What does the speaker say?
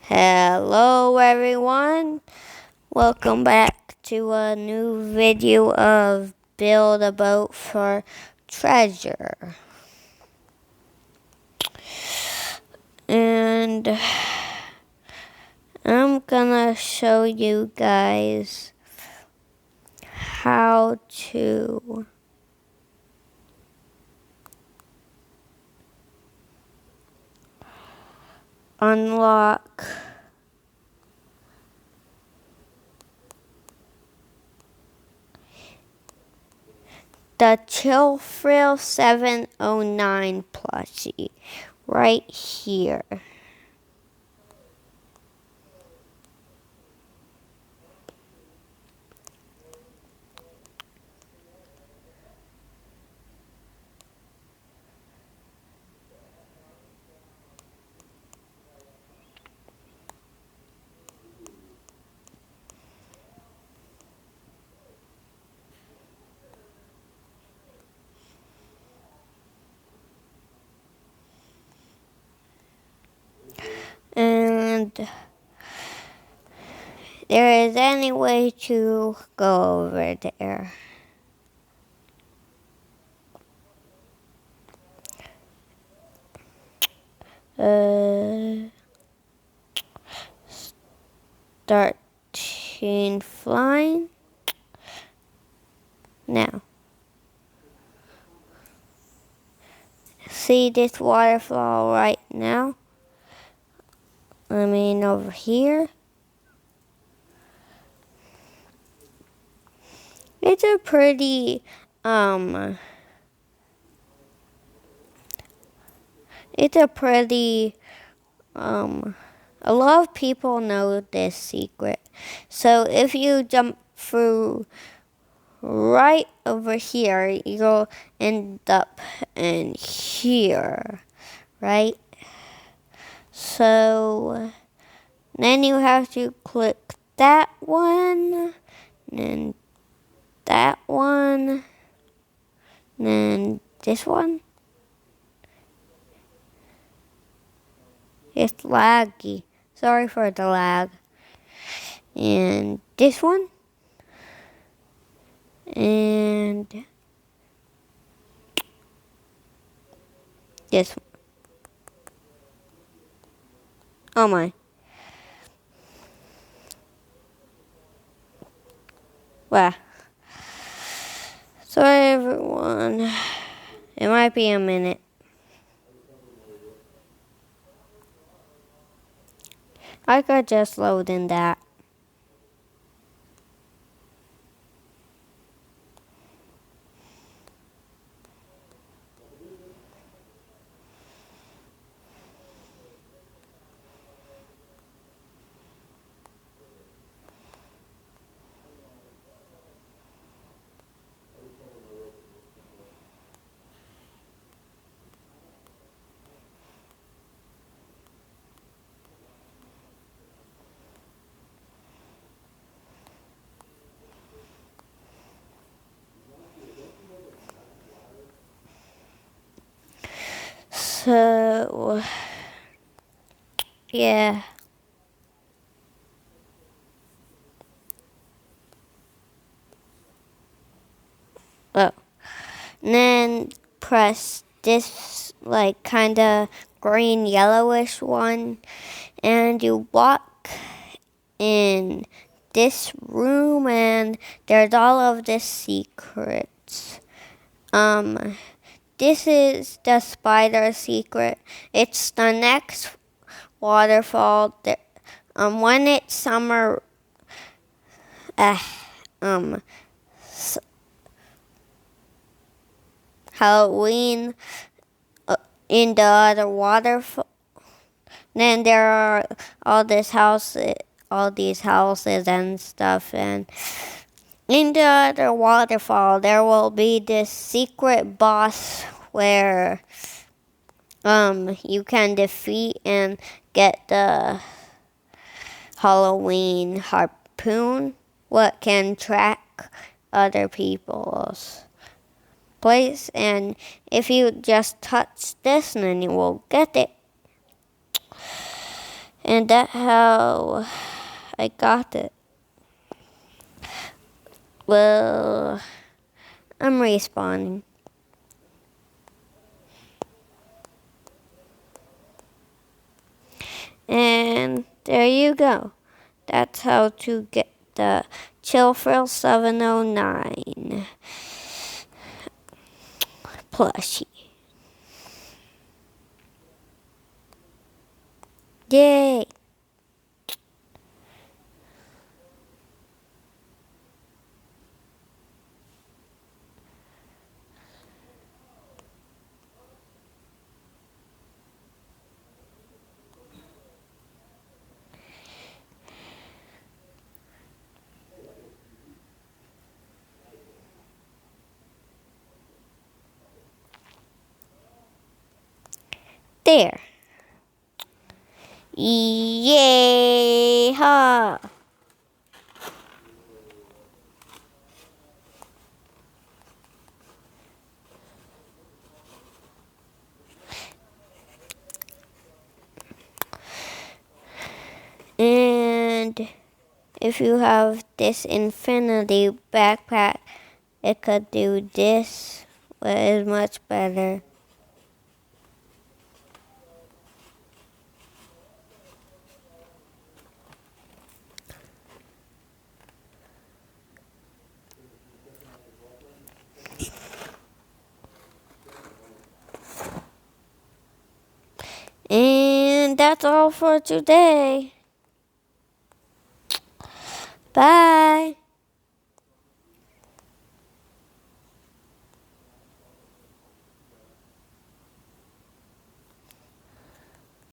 Hello everyone, welcome back to a new video of Build a Boat for Treasure. And I'm gonna show you guys how to unlock the Chill Thrill 709 plushie right here. And there is any way to go over there. Start chain flying. Now, see this waterfall right now? I mean over here. It's a pretty, a lot of people know this secret. So if you jump through right over here, you'll end up in here, right? So then you have to click that one, and that one, and this one. It's laggy. Sorry for the lag. And this one. And this one. Oh my. Wow. Sorry everyone. It might be a minute. I could just load in that. So, yeah. Oh. And then press this like kinda green yellowish one, and you walk in this room, and there's all of the secrets. This is the spider secret. It's the next waterfall. When it's summer, Halloween, in the other waterfall, then there are all these houses and stuff, and in the other waterfall, there will be this secret boss where you can defeat and get the Halloween harpoon, what can track other people's place. And if you just touch this, then you will get it. And that's how I got it. Well, I'm respawning. And there you go. That's how to get the Chillfrill 709 plushie. Yay! There. Yay! Ha! And if you have this infinity backpack, it could do this, but it's much better. And that's all for today. Bye.